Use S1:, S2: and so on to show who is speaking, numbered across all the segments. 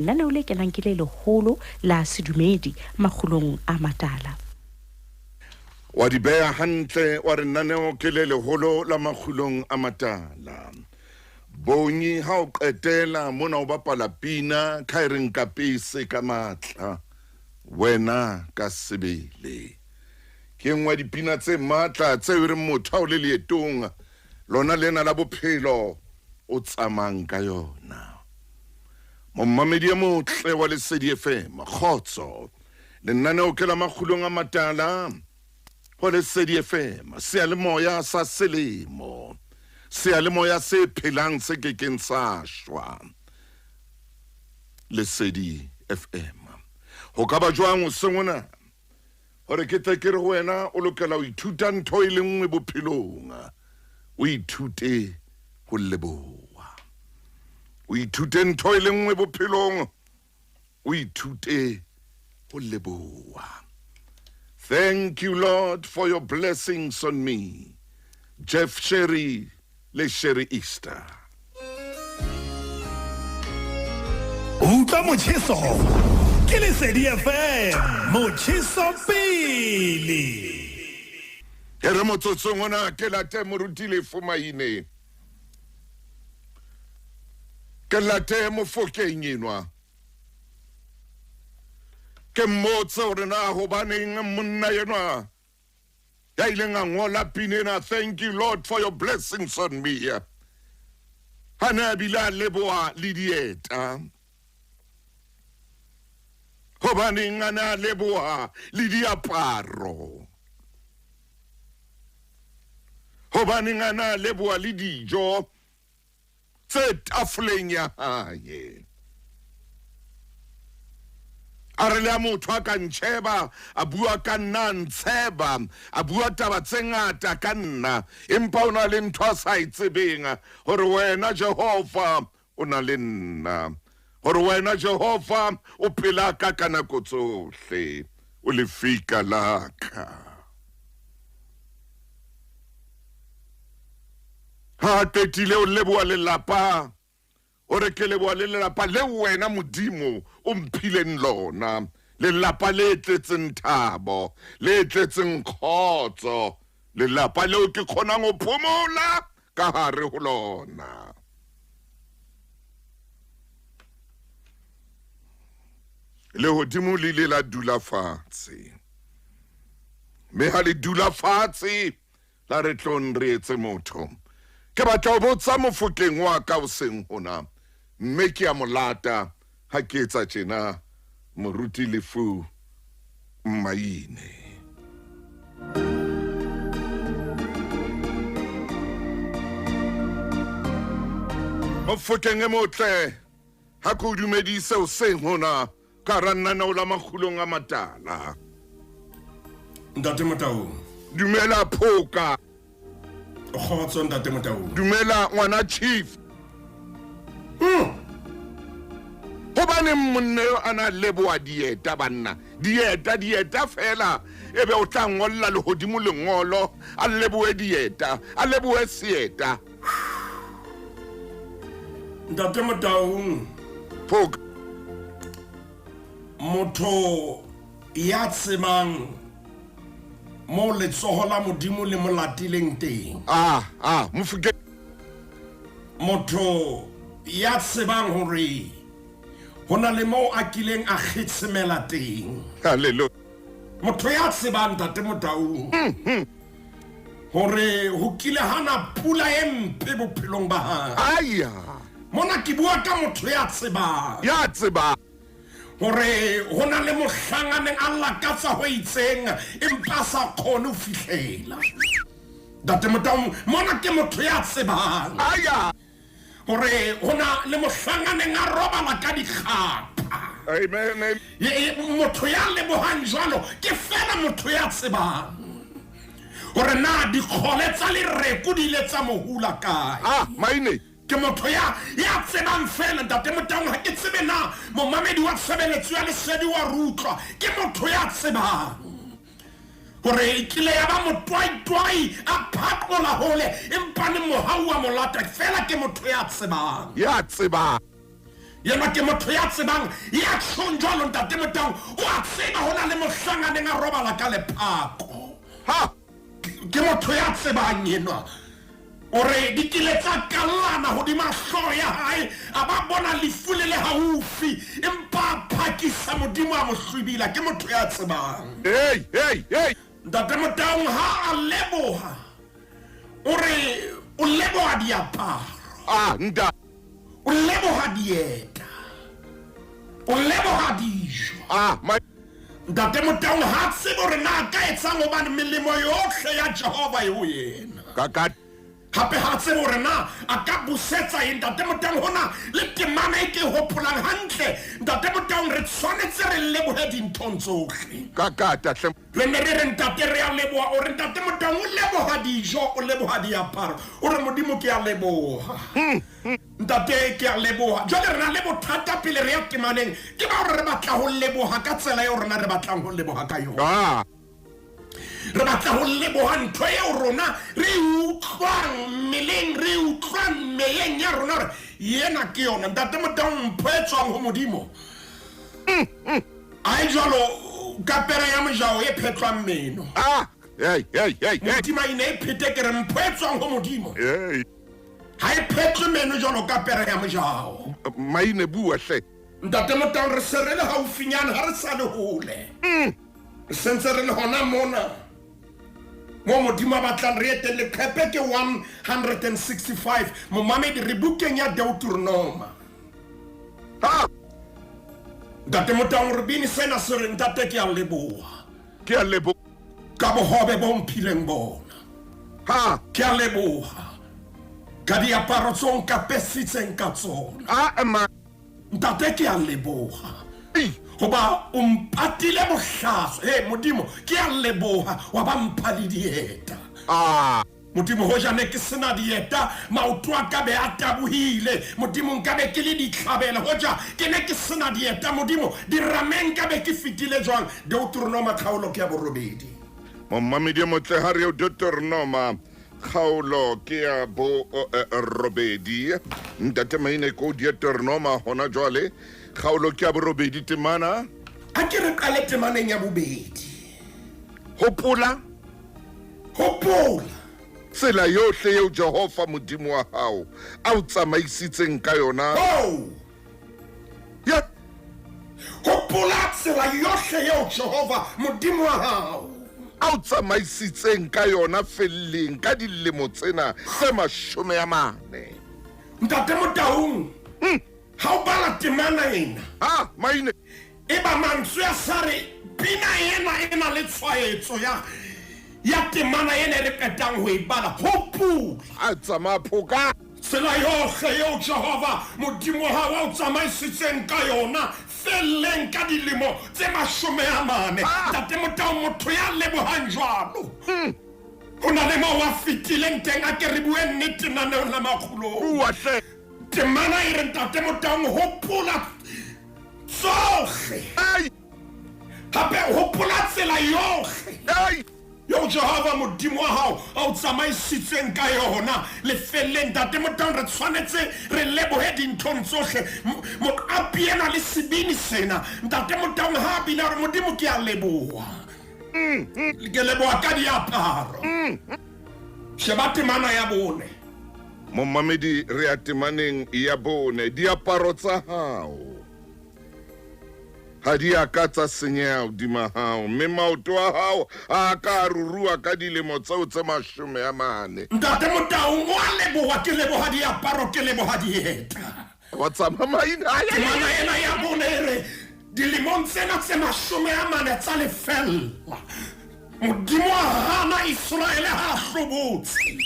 S1: Lenaneo le kenang ke le leholo la sedumedi makgulong a matala.
S2: Wa di beha hantle wa re lenaneo ke le leholo la makgulong a matala. Bonyi ha o qetela mona o bapala pina khaireng kapese ka matla wena ka sebele. Ke nngwe dipina tse matla tse re motho o le leetong lona lena la bophelo o tsamang ka yona. Mommamedi ya motle wa Lesedi FM Khotso lenaneo ke la makgulong a matala wa Lesedi FM seyalemoya sa selemo seyalemoya se phelang se kekeng sa shwa Lesedi FM ho ka ba jwang o sengona hore ke tle ke re wena o lokela o ithuta ntho e le nngwe bophelong o ithute ho leboha o ithute ntho e le nngwe bophelong o ithute ho leboha. Thank you, Lord, for your blessings on me. Jeff Sherry, le Sherry Easter.
S3: Utlwa motjheso ke Lesedi FM motjheso pele.
S2: Ere motsotsong ona ke late moruti le fumaine. Ke late mo fokeng enwa. Ke mmotsa hore na hobaneng monna yenwa ya ileng a ngola pinena thank you Lord for your blessings on me. Hana bila leboa le dieta. Hobaneng ana leboa le diaparo. Hobaneng ana leboa le dijo tse tafoleng ya hae. A re le a motho a ka ntsheba a bua ka nna ntsheba a bua taba tse ngata ka nna empa o na le ntho a sa itsebeng hore wena Jehova o na le nna hore wena Jehova o phela ka nako tsohle o le fika laka. Ha tetile o leboa lelapa o re ke leboa le lelapa le wena modimo o mphileng lona lelapa le tletseng thabo le tletseng khotso lelapa leo ke khonang go phomola ka hare ho lona. Le hodimo le ile la dula fatshe me ha le dula fatshe la re tlon re etse motho ke batla o botsa mofokeng wa ka o seng hona mme ke a molata ha ke etsa tjena moruti lefu mmaine. Mofokeng e motle ha ke o dumedise o seng hona ka ranana o la makgulong a matala.
S3: Ntate Motau.
S2: Dumela Phoka.
S3: Khotso ntate Motau.
S2: Dumela ngwana Chief. Hobane monne ana leboa dieta banna dieta fela ebe o tla ngolla le hodimo lengolo a leboe dieta a leboe sieta.
S3: Ntate Motau
S2: Phoka
S3: motho ya tsemang mo letsoho la modimo le molatileng teng.
S2: Mofokeng
S3: Motho ya tsebang hore hona le mo a kileng a khitsemela teng.
S2: hallelujah.
S3: Motho ya tsebang ntate Motau hore ho kile hana pula empe bophelong ba hae.
S2: Aya
S3: Mona ke bua ka motho ya tsebang
S2: ya tseba
S3: hore hona le mohlanganeng a lakatsa ho itseng empa sa khone ho fihlela. Ntate Motau mona ke motho ya tsebang
S2: aya
S3: hore hona le mohlanganeng a robala ka dikgapa.
S2: amen.
S3: Motho ya lebohang jwalo ke fela motho ya tsebang hore na dikgole tsa lereko di ile tsa mohula kae.
S2: Maine
S3: Ke motho ya tsebang fela ntate Motau ha ke tsebe na momamedi wa tshebeletso ya Lesedi wa rutlwa ke motho ya tsebang hore kile ya ba motwai a phapola hole empa le mohau wa molata fela ke motho ya tsebang.
S2: ya tseba
S3: yena ke motho ya tsebang ya tshonjalo ntate Motaung o a tseba hona le mohlanganeng a robala ka lephako
S2: ha
S3: ke motho ya tsebang yena ore di kile tsa kalana hodima hlooho ya hae a ba bona lefu le haufi empa phakisa modimo a mo hlwibila ke motho ya tsebang
S2: hey
S3: ntate Motaung ha a leboha ore o leboha diaparo
S2: nda
S3: o leboha dieta o leboha dijo ntate Motaung ha tsebo re na ka etsang hobane melemo yohle ya Jehova e ho yena
S2: ka
S3: hape ha tsebo re na a ka busetsa ntate Motaung hona le temana e ke hopolang hantle ntate Motaung re tshwanetse re lebohe dinthong tsohle
S2: ka tahle
S3: re ne re ntate re a leboha o re ntate Motaung o leboha dijo o leboha diaparo o re modimo ke a leboha ntate ke a leboha jwale re na le bothata pele re ya temaneng ke ba hore re batla ho leboha ka tsela eo rena re batlang ho leboha ka yona re batla ho leboha ntho eo rona re utlwang mmeleng re utlwang meyeng ya rona hore yena ke yona ntate Motaung mpho e tswang ho modimo a e jwalo ka pere ya mojao e phetlwang meno
S2: hey
S3: modimo ine e phete ke re mpho e tswang ho modimo ha e phetlwe meno jwalo ka pere ya mojao
S2: maine bua hle
S3: ntate Motaung re se re le haufinyana ha re sa le hole re sentse re le hona mona mo modimo a batlang re etelle qepe ke 165 momamedi re bukeng ya Deuteronoma ntate Motaung re bini sena se re ntate ke a leboha ka bohobe bo mphileng bona ke a leboha ka diaparo tsong ka pesitseng ka tsona ntate ke a leboha hoba mpatile bohlaswa modimo ke a leboha wa ba mpha le dieta modimo hoja ne ke sena dieta maoto a ka be a tabohile modimo nka be ke le ditlhabela hoja ke ne ke sena dieta modimo dirameng ka be ke fitile jwang Deuteronoma kgaolo ke ya borobedi
S2: mommamedi motle ha re Deuteronoma kgaolo ke ya bo robedi ntate maine ko Deuteronoma hona jwale kgaolo ke ya borobedi temana
S3: a ke re qale temaneng ya bobedi
S2: hopola tsela yohle eo Jehova modimo wa hao a o tsamaisitseng ka yona
S3: hopola tsela yohle eo Jehova modimo wa hao
S2: a o tsamaisitseng ka yona felleng ka dilemo tsena tse 40
S3: ntate Motaung ha o bala temana ena
S2: maine
S3: e ba mantswe a sare pina ena le tshwaetso ya temana ena re qetang ho e bala hopola
S2: a tsamaya phoka
S3: tsela yohle eo Jehova modimo wa hao o tsamaisitseng ka yona felleng ka dilemo tse 40 ntate Motaung motho ya lebohang jwalo ho na le mo wa fitileng teng a ke re bue nnete naneo la makgulong temana e re ntate Motaung hopola tsohle hape hopola tsela yohle yo Jehova modimo wa hao a o tsamaisitseng ka yona le felleng ntate Motaung re tshwanetse re lebohe dinthong tsohle moapi ena le sebini sena ntate Motaung ha bina re modimo ke a leboha ke leboha ka diaparo sheba temana ya bone
S2: mommamedi re ya temaneng ya bone diaparo tsa hao ha di a ka tsa senyeha hodima hao mme maoto a hao a ka rurua ka dilemo tseo tse 40
S3: ntate Motaung o a leboha ke leboha diaparo ke leboha dieta
S2: wa tsama maina
S3: temana ena ya bone re dilemong tsena tse 40 tsa lefella modimo wa hana Israele ha hlobotse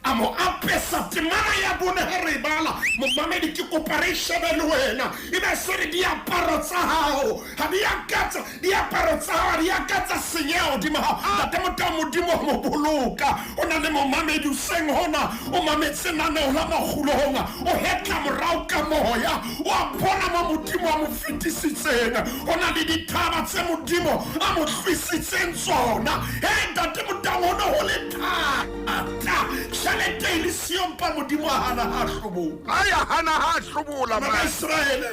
S3: amo apesa temana ya bone ha re bala momamedi ke kopa re shebe le wena ebe se re diaparo tsa hao ha diaparo tsa hao di akatsa senyeho di ma ntate Motaung modimo mo boloka ona le momamedi o seng hona o mametse naneo la magulonga o hetla morao ka moya o a bona mo modimo a mo fitisitseng ona le dithaba tse modimo a mo tlisitseng tsona ntate Motaung ona ho le thata le teng le siyo mpa modimo a hana ha hlobola
S2: aya hana ha hlobola
S3: ba Israele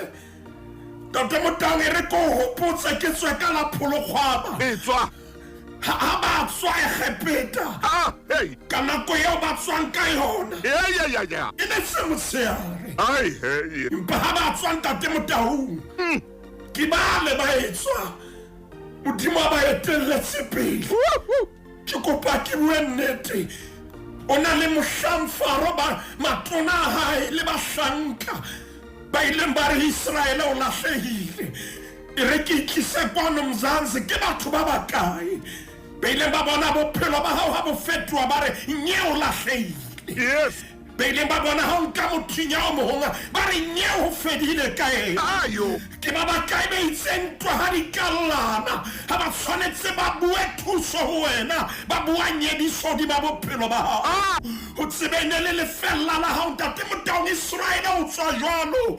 S3: Ntate Motaung e re ko hopotsa ke tswe ka la pholokgwaba
S2: etswa
S3: ha ba tswa Egepeta
S2: hey
S3: ka nako eo ba tswang ka yona
S2: ya
S3: e ne se motshehare
S2: ai hey
S3: empa ha ba tswang Ntate Motaung ke bale ba etswa modimo a ba etelletse pele ke kopa ke bue nnete o na le mohlamfaro ba matona a hae le bahlanka ba ileng ba re Israele o lahlehile e re ke tlise kwano Mzansi ke batho ba bakae ba ileng ba bona bophelo ba hao ha bo fetoha ba re nye o lahlehile
S2: yes
S3: ba ileng ba bona ha o nka mothinya o mohonga ba re nye ho fedile ka ena
S2: ayo
S3: ke ba bakae ba itseng ntwa ha di kallana ha ba tshwanetse ba bue thuso ho wena ba bua nyediso di ba bophelo ba hao ho tsebene le lefella la hao Ntate Motaung Israele o tswa jwalo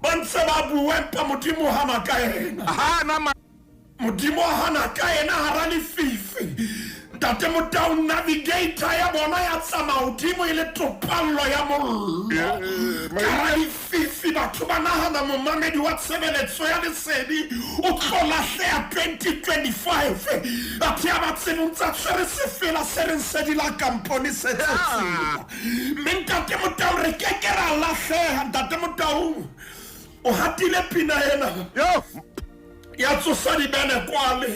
S3: ba ntse ba bue mpa modimo hana ka ena
S2: hana
S3: modimo hana ka ena hara lefifi Ntate Motaung navigator ya bona ya tsamaya hodimo e le topallo ya mollo ka lefifi batho ba nahana momamedi wa tshebeletso ya lesedi o tlo lahleha 2025 batho ya ba tsebong tsa tshwere sefela se reng sedi la kampone se tsetsela mme Ntate Motaung re keke ra lahleha Ntate Motaung o hatile pina ena ya tsosa dibene kwale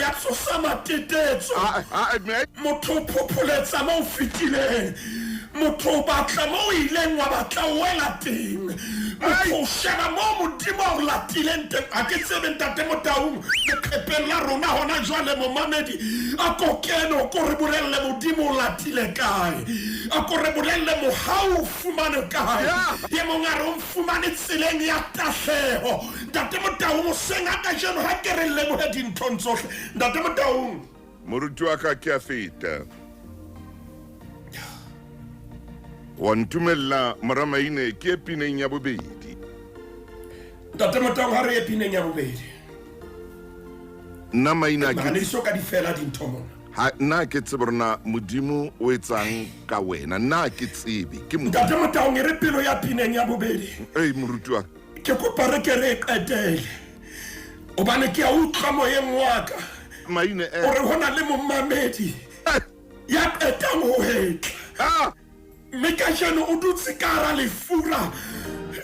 S3: ya tsosa matetetso motho o phopholetsa mo o fetileng motho o batla mo o ileng wa batla o wela teng motho o sheba mo modimo o latileng teng a ke tsebe Ntate Motaung leqhepeng la rona hona jwale momamedi a ko kene o ko re bolelle modimo o latile kae a ko re bolelle mohau o fumane kae ye mongare o mfumane tseleng ya tahleho Ntate Motaung o sengata jeno ha ke re lebohe dinthong tsohle Ntate Motaung
S2: moruti wa ka ke a feta wa ntumella Moramaine ke epineng ya bobedi
S3: Ntate Motaung ha re epineng ya bobedi
S2: nna maina
S3: ke ne so ka di fela dintho mona
S2: ha nna ke tsebe rona modimo o etsang ka wena nna ke tsebe ke
S3: Ntate Motaung e re pelo ya pineng ya bobedi
S2: moruti wa
S3: ke kopa re ke re qetele o bane ke a utlwa moyeng wa ka
S2: maine
S3: o re hona le momamedi ya qetang ho hetla mme ka jeno o dutse ka hara lefura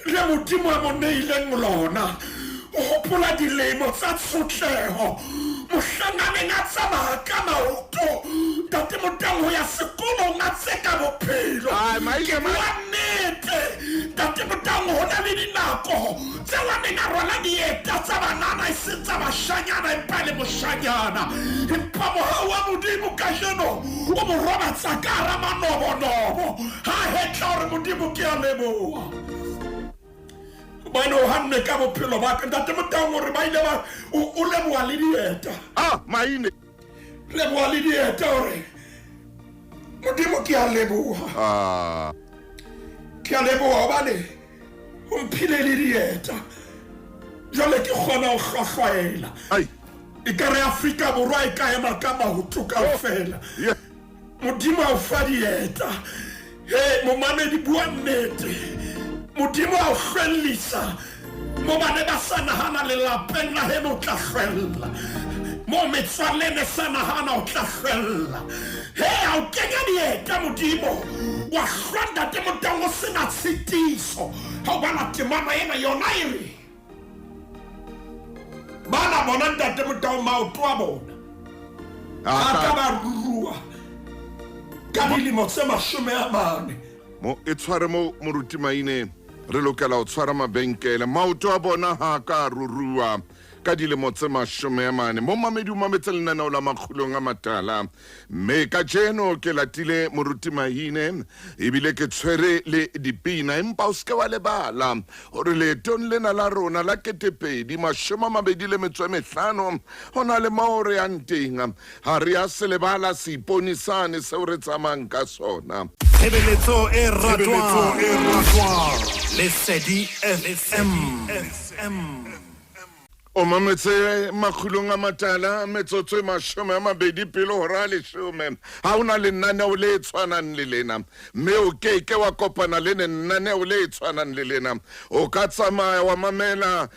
S3: le modimo a mo neileng lona o hopola dilemo tsa tshotleho mohlanganeng a tsamaya ka maoto Ntate Motaung ho ya sekolong a tseka bophelo ke bua nnete Ntate Motaung ho na le dinako tse wa neng a rwala dieta tsa banana e seng tsa bashanyana empa le moshanyana empa mohau wa modimo ka jeno o mo robatsa ka hara manobonobo ha hetla hore modimo ke a leboha bana o hanne ka bophelo ba ka Ntate Motaung hore ba ile ba o leboha le dieta
S2: maine
S3: leboha le dieta hore modimo ke a leboha ke a leboha hobane o mphile le dieta jwale ke kgona ho hlwahlwaela e ka re Afrika Borwa e ka ema ka maoto kaofela modimo a o fa dieta momamedi bua nnete modimo a o hlwellisa mo bane ba sa nahana lelapeng la heno o tla hlwella mo metswaleng e sa nahana o tla hlwella a o kenya dieta modimo wa hlwa Ntate Motaung o sena tshitiso ha o bana temana ena yona e re bana bona Ntate Motaung maoto a bona a ka ba rurua ka dilemo tse 40
S2: mo e tshware mo moruti maine re lokela o tshwara mabenkele maoto a bona ha ka rurua ka dilemo tse 40 mo mamedi o mametse lenaneo la makgulong a matala mme ka jeno ke latile moruti maine ebile ke tshwere le dipina empa o ske wa lebala hore leetong lena la rona la 2025 hona le maore ya nteng ha re a se lebala seiponi sane seo re tsamayang ka sona
S4: Tshebeletso e ratwang Lesedi FM
S2: o mametse makhulong a matala metsotso e 20 pele hora 10 ha una lenaneo le tshwanang le lena mme o keke wa kopana le lenaneo le tshwanang le lena o ka tsamaya wa mamela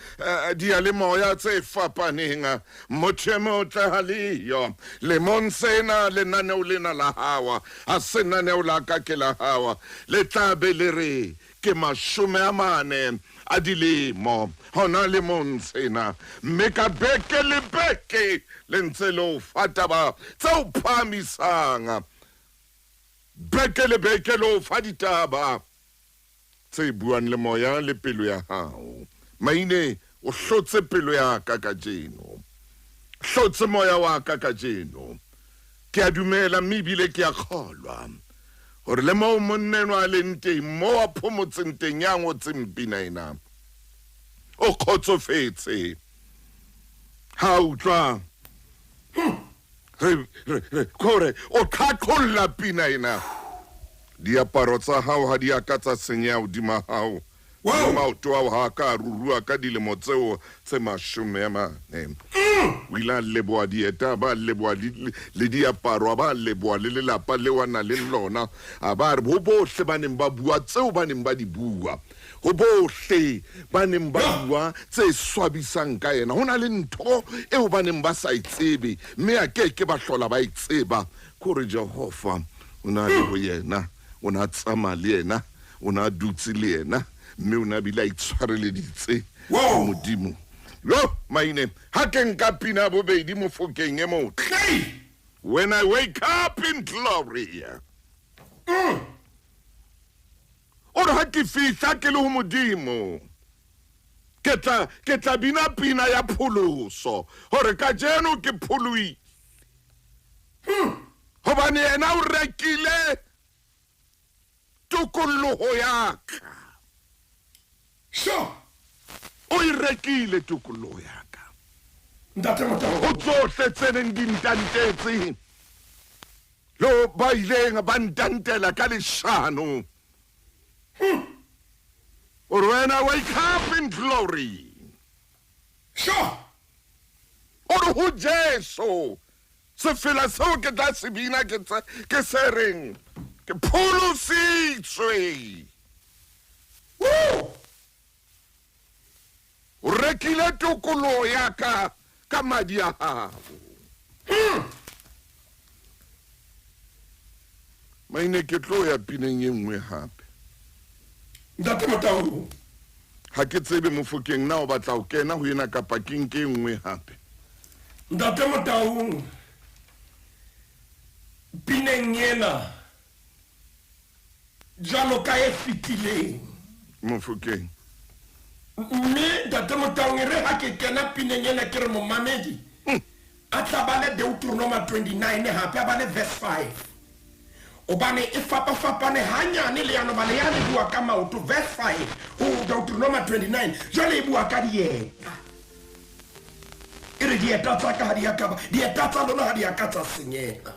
S2: dialemoya tse fapaneng motho tla haliyo le monsena lenaneo lena la hawa a senaneo la ka ke la hawa le tlabe le re ke 40 a dilemo hona le monsena mme ka beke le beke le ntse lo fata ba tsao phamisanga beke le beke lo fa ditaba tse buang le moya le pelo ya hao maine o hlotse pelo ya ka ka jeno hlotse moya wa ka ka jeno ke a dumela mebile ke a kholwa hore le mo monnenwa le nteng mo a phomotseng teng ya ngotsempina ina o khotsofetse ha utlwa kore o khakolla pina ina diaparo tsa hao ha di akatsa senya hodima hao maoto a ha ka rurua ka dilemo tseo tse 40 wila leboa dieta ba leboa le diaparo ba leboa le lelapa le wana le lona a ba re bo bohle ba neng ba bua tseo ba neng ba di bua ho bohle ba neng ba bua tse swabisang ka yena hona le ntho eo ba neng ba sa itsebe mme a keke ba hlola ba itseba kore Jehova una le ho yena una tsama le yena una dutse le yena mme una bila itshwareleditse modimo yo maine ha ke nka pina bobedi mo fokeng e motle when I wake up in glory ora ha ke fihla ke le ho modimo ke tla bina pina ya pholoso hore ka jeno ke pholoi hobane yena o rekile tokoloho ya ka
S3: sure
S2: o irekile tokoloho ya ka
S3: ntate Motaung
S2: o tsohle tseneng dintantetse lo ba ileng ba ntantela ka leshano or when I wake up in glory
S3: sure
S2: or ho Jesu se fela seo ke tla se bina ke sereng ke pholositswe o rekile tokoloho ya ka madi a hao maine ke tlo ya pineng e nngwe hape
S3: ntate Motaung
S2: ha ke tsebe mofokeng na o batla o kena ho yena ka parking ke nngwe hape
S3: ntate Motaung pineng yena jalo ka e fitileng
S2: mofokeng
S3: mme ntate Motaung re ha ke kena pineng yena ke re momamedi a tla ba le Deuteronomy 29 hape a ba le verse 5 obane e fapafapane hanyane le yana bale yana bua ka maoto verse 5 o Deuteronomy 29 jale e bua ka dieta ere dieta tsa ka ha dieta tsa lona ha di akatsa senyega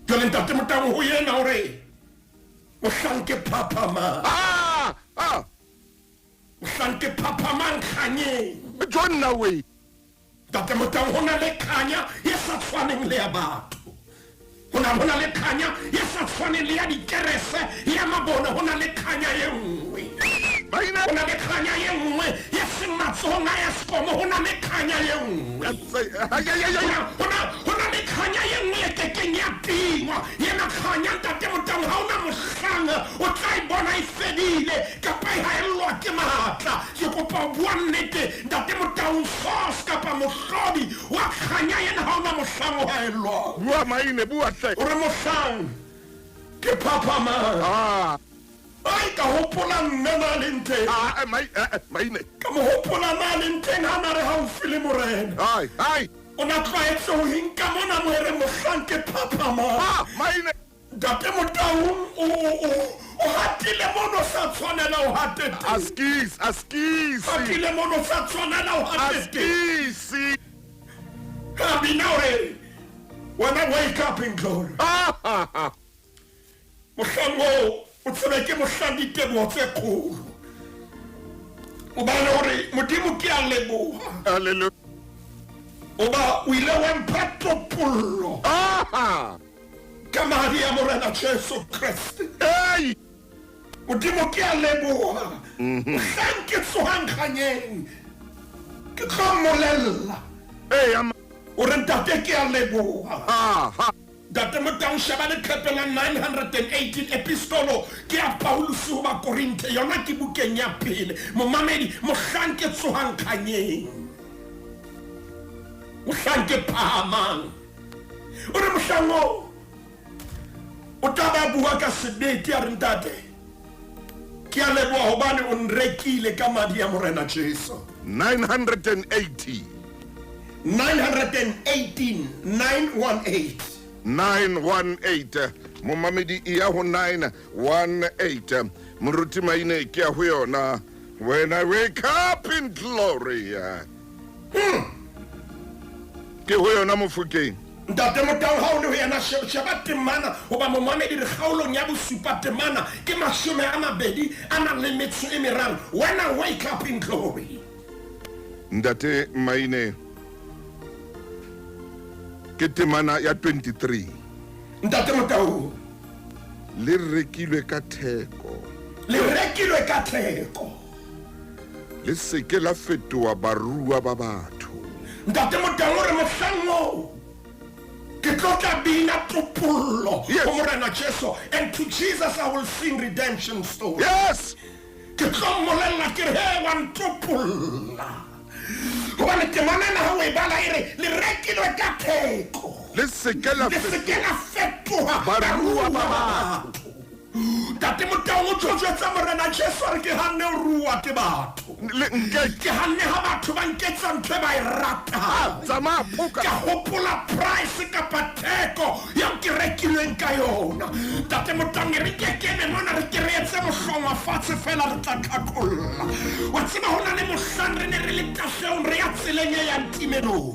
S3: jale ntate Motaung ho yena hore o hlanke phapama o hlanke phapama khanye
S2: jonna we
S3: ntate Motaung hona le khanya e sa tshwaneng le ya batho hona le khanya e sa tshwaneng le ya dikerese ya mabona hona le khanya e nngwe hona le khanya e nngwe ya sematsohong a ya sekomo hona le khanya e nngwe hona le khanya e nngwe e kekeng ya tingwa yena khanya ntate Motaung ha ona mohlang o tla e bona e fedile kapa e haellwa ke matla ke kopa o bua nnete ntate Motaung sos kapa mohlodi wa khanya yena ha ona mohlang o haellwa
S2: bua maine bua hle
S3: ore mohlang ke phapama ai ka hopola nna le nteng
S2: maine
S3: ka mo hopola na le nteng ha na re haufi le morena
S2: ai
S3: o na tlaetse ho hinka mona mo re mohlang ke phapama
S2: maine
S3: ntate Motaung o hatile mono sa tshwanela o hatete
S2: askisi
S3: hatile mono sa tshwanela o hatete
S2: askisi
S3: kabina ore when I wake up in glory mohlango o tsebe ke mohlang diteboho tse kgolo o bane hore modimo ke a leboha
S2: Hallelujah.
S3: Oba o ile wa mpha topollo
S2: Ah!
S3: ka madi a Morena Jesu Kriste.
S2: Hey!
S3: Modimo ke a leboha. Sang ke tsohang kganyeng. Ke tlo mmolella.
S2: Hey,
S3: O re ntate ke a leboha.
S2: ha.
S3: Date Motang sheba leqephe la 918 epistolo ke a Paulus ho ba Korinte yona ke bukeng ya pele. Momamedi mohlang ke tsohang kganyeng. Mohlang ke phahamang. O re mohlango o taba bua ka sebete ya re ntate. Ke a leboha hobane o nrekile ka madi ya Morena Jesu.
S2: 980.
S3: 918
S2: 918 momamedi iya ho 918 moruti maine ke ya ho yona. When I wake up in glory. Ke ho yona Mofokeng.
S3: Ntate Motang ha o le ho yena sheba temana hoba momamedi re kgaolong ya bosupa temana ke 20 a nang le metso e meraro. When I wake up in glory.
S2: Ndate maine ke temana ya 23
S3: Ntate Motang
S2: le rekilwe ka theko,
S3: le rekilwe ka theko.
S2: le seke la fetoa barua ba batho.
S3: Ntate Motang re mohlango ke tlotla bina topollo
S2: Yes.
S3: ho Morena Jesu, and to Jesus I will sing redemption story.
S2: Yes!
S3: Ke tlo mmolella ke re he wa ntopolla hobane temana ena ha o e bala e re le rekilwe ka theko.
S2: Le seke la
S3: Le seke la fetoha
S2: barua ba
S3: batho. Ntate Motang o tjotjwetsa Morena Jesu a re ke hanne o rua ke batho.
S2: le nke
S3: Ke hanne ha batho ba nketsa ntho e ba e ratang.
S2: tsama
S3: Ke
S2: phoka.
S3: hopola price kapa theko ya ke rekilweng ka yona. Ntate Motang re ke kene mona re ke re etse mohlongwa fatshe fela re tla qhaqolla. Wa tseba hona le mohlang re ne re le tahleong re ya tseleng e yang timelong.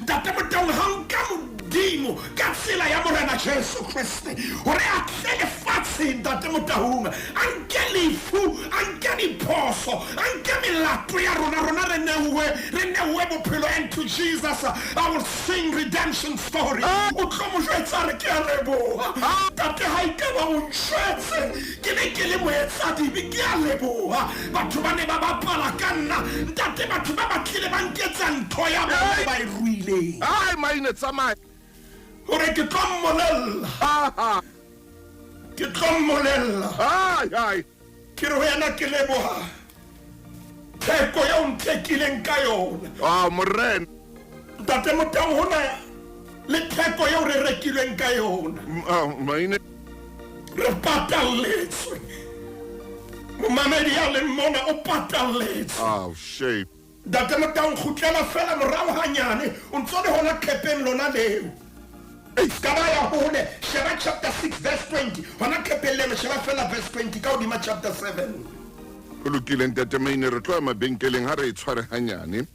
S3: Ntate Motang ha nka modimo ka tsela ya Morena Jesu Kriste hore a tle lefatshe. Ntate Motang a nke lefu, a nke diphoso, a nke melato ya rona re neuwe bophelo, and to Jesus I will sing redemption story. O tlo mo jwetsa re ke a leboha. Tate ha ikaba o ntjwetse ke ne ke le moetsadibi ke a leboha. Batho ba ne ba bapala ka nna. Ntate batho ba batlile ba nketsa ntho ya bona ba e ruileng.
S2: Ai maine tsamaya.
S3: Hore ke tlo mmolella. Ke tlo mmolella.
S2: Ai.
S3: Ke re ho yena ke leboha. Theko ya o nthekileng ka yona.
S2: Morena.
S3: Ntate Motang hona le theko ya o re rekilweng ka yona.
S2: Maine.
S3: Re patalletswe. Momamedi ya le mona o patalletswe.
S2: Shame.
S3: Ntate Motang kgutlela fela morao hanyane o ntso le hona khepeng lona leo. Kaba ya hone sheba chapter 6 verse 20 hona khepeng leo sheba fela verse 20 ka hodima chapter 7.
S2: Go lokile ntate maine re tloa mabenkeleng ha re tshware hanyane.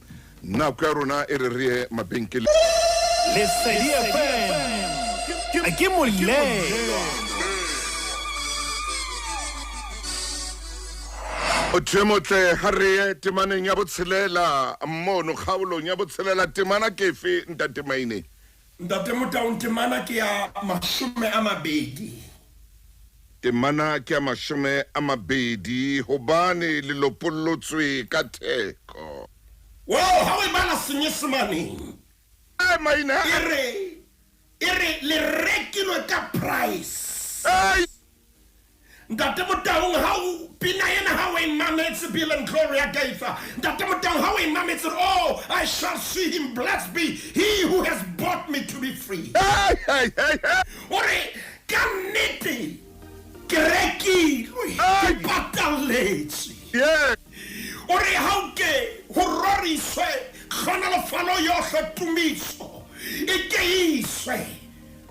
S2: Nako ya rona e re re mabenkeleng.
S4: Lesedi FM ke molelo.
S2: O tšhemotle ha re ye temaneng ya botshelela mmono kgaolong ya botshelela temana kefe ntate maine.
S3: Ntate Motang temana ke ya 20.
S2: Temana ke ya 20 hobane le lopollotswe ka theko.
S3: Wow, ha o e bala Senyesemane.
S2: Ai maine.
S3: Ere le rekilwe ka price.
S2: Ai.
S3: Ntate Motang ha o pina yena ha o e mametse Bill and Gloria Gaitha. Ntate Motang ha o e mametse, oh, I shall see him, blessed be he who has bought me to be free.
S2: Ai.
S3: Ore ka nnete ke rekilwe ke patalletswe.
S2: Yeah.
S3: Ore ha o ke ho roriswe kgonalofalo yohle tumiso e ke iswe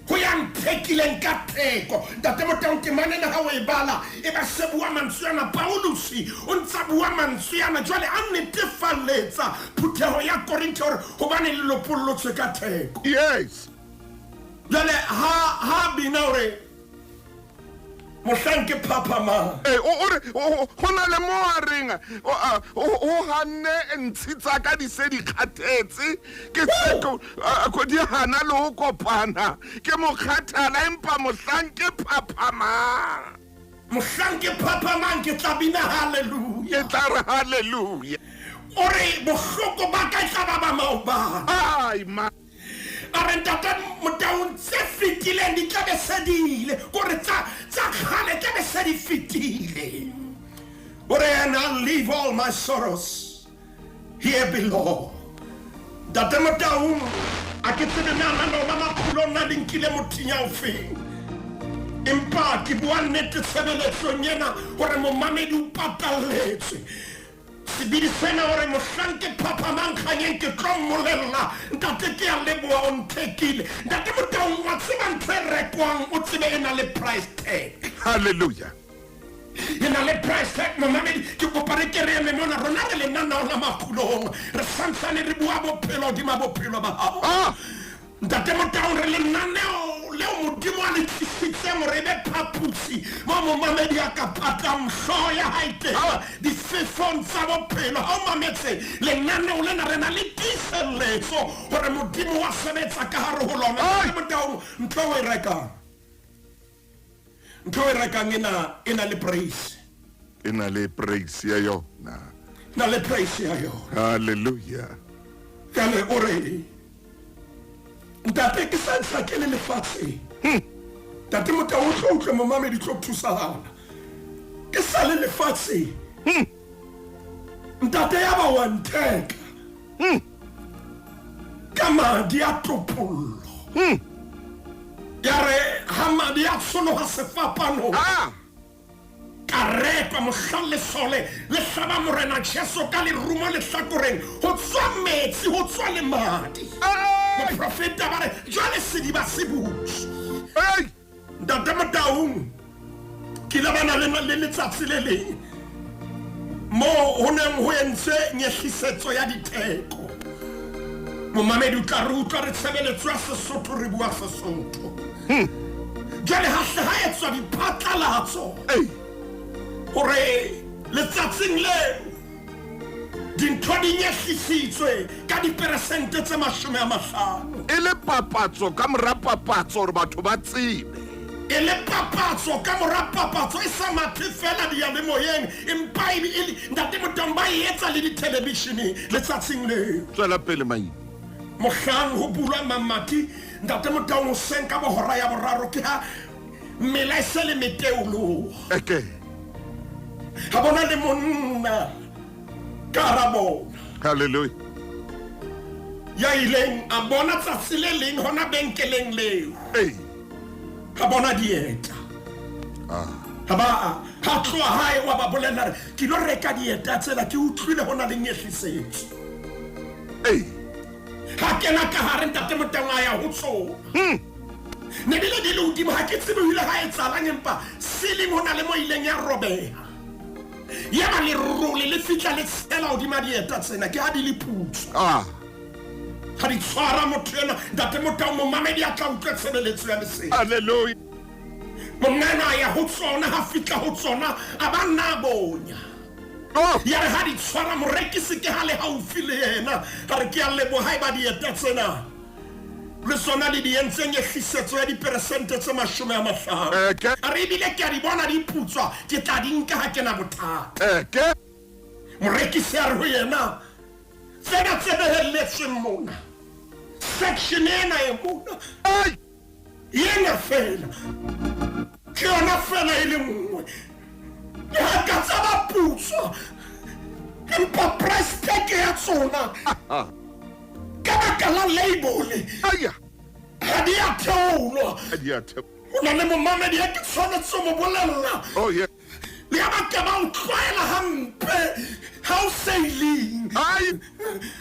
S3: ho ya nthekileng ka theko. Ntate Motang temana ena ha o e bala e ba se bua mantswe ana Paulusi o ntsa bua mantswe ana jwale a netefalletsa phutheho ya Korinte hore hobane le lopollotswe ka theko.
S2: Yes.
S3: Jwale ha bina hore mohlang ke phaphamang
S2: go na le mo a reng o ganne ntshitsa ka disedi kgathetse ke tseko go di hana le go kopana ke mokgathala empa mohlang ke phaphamang ke
S3: tla bina haleluya
S2: ke tla re haleluya
S3: ore bohloko ba ka tla ba maobana
S2: ai ma
S3: a re ntate Motaung tse fetileng di tla be sedile gore tsa kgale tla be se di fetile ore and I'll leave all my sorrows here below. Ntate Motaung a ke tsebe na lona makhulo na dinkile mothinya o feng empa ke bua nnete tshebeletsong ena gore momamedi o patalletswe sebidi sena gore mohlang ke phaphamang kganyeng ke tlo mmolella ntate ke a leboa o nthekile ntate Motaung wa tseba ntho e rekwang o tsebe e na le price tag.
S2: Hallelujah.
S3: E na le price tag momamedi ke kopa re ke re eme mona rona re lenanao la makhulong re santsane re bua bophelo hodima bophelo ba hao ntate Motaung re lenaneo leo modimo a le tlisitseng gore e be phaphusi mo momamedi a ka patlang hlooho ya hae teng difefong tsa bophelo ga o mametse lenaneo lena re na le tiiselletso gore modimo wa sebetsa ka gare go lona ntate Motaung ntho o e rekang e na le praise
S2: e na le praise ya yona
S3: na le praise ya yona
S2: hallelujah
S3: kale ore ntate ke sa ntlhakele lefatshe ntate Motaung o tlo utlwe momamedi tlo thusagala ke sa le lefatshe ntate ya ba wa ntheka ka madi a topollo ya re ha madi a tshologa sefapano ka rekwa mohlang lesole le hlaba morena Jesu ka lerumo lehlakoreng go tswa metsi go tswa le madi moprofeta ba re jwale sediba se butswe ntate Motaung ke la bana le letsatsi le leng mo ho neng ho entse nyehlisetso ya ditheko momamedi o tla re utlwa re tshebeletso ya Sesotho re bua Sesotho jwale ha etswa diphatlalatso gore letsatsing leo dintho di nyehlisitswe ka diperesente tse 50
S2: e le papatso ka mora papatso gore batho ba tsebe
S3: e le papatso ka mora papatso e sa mathe fela diyalemoyeng empa ntate Motaung ba e etsa le dithelebishene letsatsing leo
S2: tswela pele maina
S3: mohlang ho bulwa mamati ntate Motaung o senka bohora ya boraro ke ha mela e se le meteolo ha bona le monna karabo
S2: hallelujah
S3: ya ileng a bona tsatsi le leng hona benkeleng leo ha bona dieta ha tloa hae wa ba bolella re ke lo reka dieta tsela ke utlwile hona le nyehlisetso ha kena ka hare ntate Motaung a ya ho tsona ne bile di le hodimo ha ke tsebe hile ha etsalang empa ceiling hona le mo ileng ya robeha ya ba le role le fitla le tsela hodima dieta tsena ke ha di le putso ha di tshwara motho ena ntate Motaung momamedi a tla utlwe tshebeletso ya lesedi
S2: hallelujah
S3: monana ya ho tsona ha fitla ho tsona a ba nna bonya ya re ha di tshwara morekisi ke ha le haufi le yena ha re ke a leboha ba dieta tsena le sona le di entse nyehlisetso ya diperesente tse 50 a re ebile ke a di bona di putswa ke tla di nka ha ke na bothata morekisi a re ho yena tsena tse behelletsweng mona section ena e mona yena fela ke yona fela e le nngwe le ha ka tsa ba putswa empa price tag ya tsona ka baka la label ha di a theolwa o na le momamedi ya ke tshwanetse mo bolella le ya ba ka ba o tlwaela hampe ha o sailing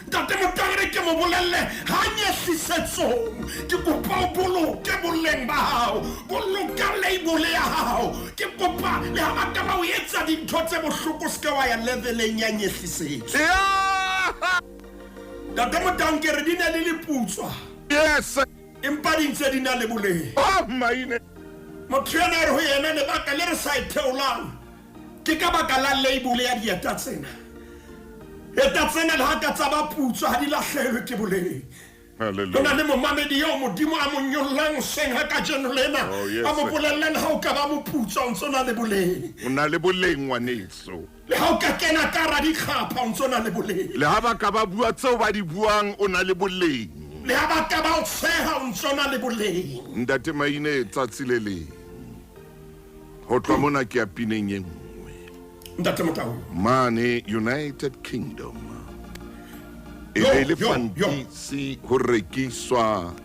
S3: ntate Motaung re ke mo bolelle ha nyehlisetsong ke kopa o boloke boleng ba hao boloka label ya hao ke kopa le ha ba ka ba o etsa dintho tse bohloko se ka wa ya leveleng ya nyehlisetso ntate Motaung ke re di na le leputswa
S2: yes
S3: empa di ntse di na le boleng
S2: maine
S3: motho ena re ho yena lebaka le re sa itheolang ke ka baka la label ya dieta tsena eta tsena le ha ka tsa ba putso ha di lahlehelwe ke boleng. Hallelujah. Le momamedi yo modimo a mo nyollang seng ha ka jeno lena a mo bolellang ha o ka ba mo putso o ntse na le boleng.
S2: O na le boleng ngwaneso.
S3: Le ha o ka kena ka ra di khapha o ntse na le boleng.
S2: Le ha ba ka ba bua tseo ba di buang o na le boleng.
S3: Le ha ba ka ba o tsheha o ntse na le boleng.
S2: Ntate Maine tsatsi le le ho tloha mona ke a pineng e nngwe.
S3: Ntate Motau.
S2: Mane United Kingdom ele fantisi ho rekiswa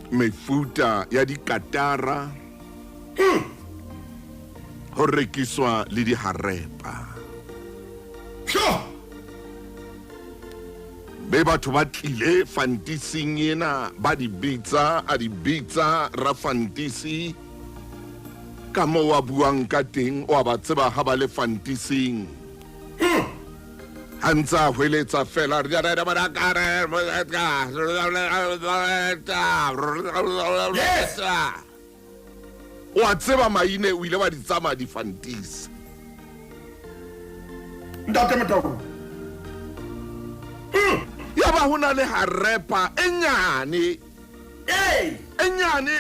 S2: mefuta ya dikatara ho rekiswa le diharepa. Be batho ba tlile fantising ena ba di bitsa ra fantisi ka mo wa buang ka teng o ba tseba ha ba le fantising. Hansa hweletsa fela wa tseba Maine o ile ba di tsama di fantisi.
S3: Ntate Motau.
S2: Ya ba hona le harepa enyane. Enyane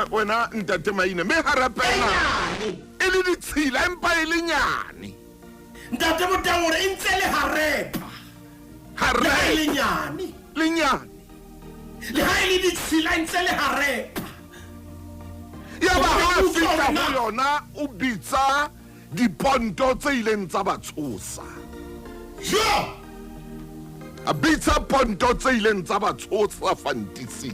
S2: wena ntate Maine me harepa enyane e le ditshila empa e le nyane.
S3: Ntate Motau re ntse le harepa le nyane le ha ile ditshila ntse le harepa.
S2: Ya ba ha fihla ho yona o bitsa diponto tse ileng tsa batshosa. A bitsa ponto tse ileng tsa batshosa fantisi.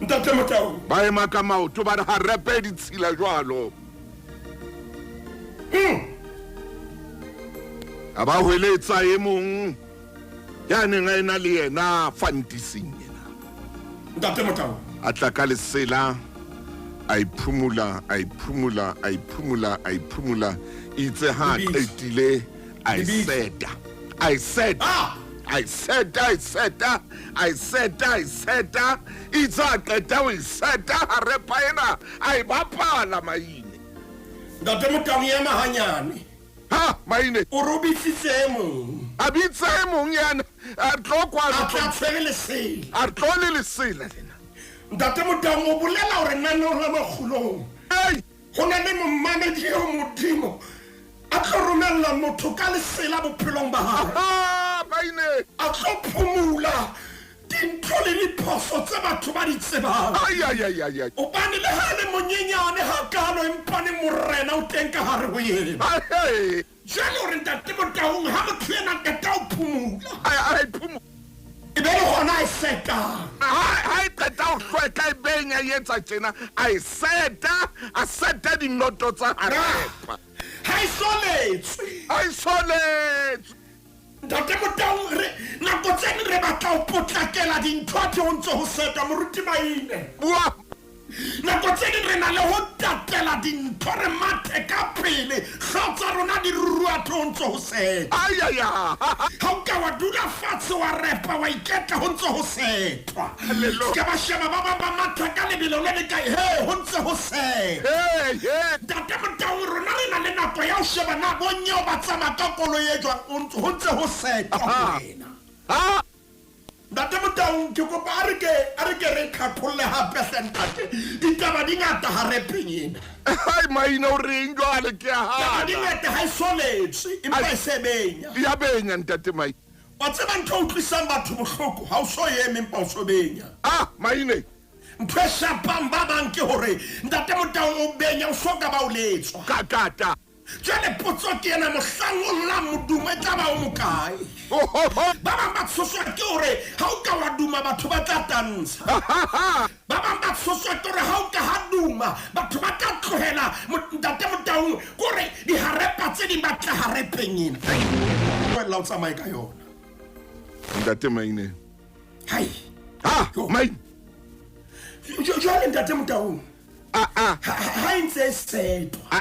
S3: Ntate Motau.
S2: Ba ema ka maoto ba harepa ditshila jwalo. Aba hweletsa e mong ya neng a ena le yena fantising ena.
S3: Ntate Motau.
S2: A tla ka lesela a iphumula itse ha qetile I said itse a qeta o iseta harepa ena a ibapala Maine.
S3: Ntate Motau ya mahanyane.
S2: Ha Maine
S3: o robisitse mong
S2: a bitse mong yana a tlokwa
S3: a tla tshwere lesela
S2: a tlole lesela lena.
S3: Ntate Motau o bolela hore nna la makgulong ho na le momamedi yo modimo a tlo romella motho ka lesela bophelong ba hae.
S2: Maine
S3: a tlo phumula dintho le diphoso tse batho ba di tsebang. O bane le ha le monyenyane hakalo empane morena o teng ka hare ho yena. Jwale hore Ntate Motau ha motho ena qeta o phumula e be le hona a seta
S2: ha e qeta ho hlweka e benya yetsa tjena a seta dinoto tsa harepa
S3: ha
S2: isoletswe.
S3: Ntate Motau nako tse re batla ho potlakela dintho tse o ntse ho seta moruti Maine. Nako tse re na le ho tatela dintho re mathe ka pele ga tsa rona di rua tse o ntse ho seta.
S2: Ha
S3: o ka wa dula fatshe wa repa wa iketla ho ntse ho setwa. Ke ba sheba ba ba matha ka lebelo le kae ho ntse ho seta. Ntate Motau rona re na le nako ya ho sheba na bonyo ba tsama ka kolo ye jwang ho ntse ho setwa wena. Ntate Motau ke kopa a re ke re khatholle hape sentate ditaba di ngata harepeng ena.
S2: Maine o reng jwale ke ha
S3: di ngata ha isoletswe empa e sebenya.
S2: Ya benya Ntate Maine.
S3: Wa tseba ntho o tlisang batho bohloko ha o so eme empa o so benya.
S2: Maine
S3: ntho e shapang ba bang ke hore Ntate Motau o benya o soka ba o letswa
S2: kakata.
S3: Jwale potso ke ena mohlang o la modumo e tla ba o mokae. Ba bang ba tshoswa ke hore ha o ka wa duma batho ba tla tantsha. Ba bang ba tshoswa ke hore ha o ka ha duma batho ba tla tlohela Ntate Motau kore di harepa tse di batla harepeng ena. Wela o tsamaye ka yona
S2: Ntate Maine.
S3: Hai
S2: Maine
S3: jwale Ntate Motau ha ntse setwa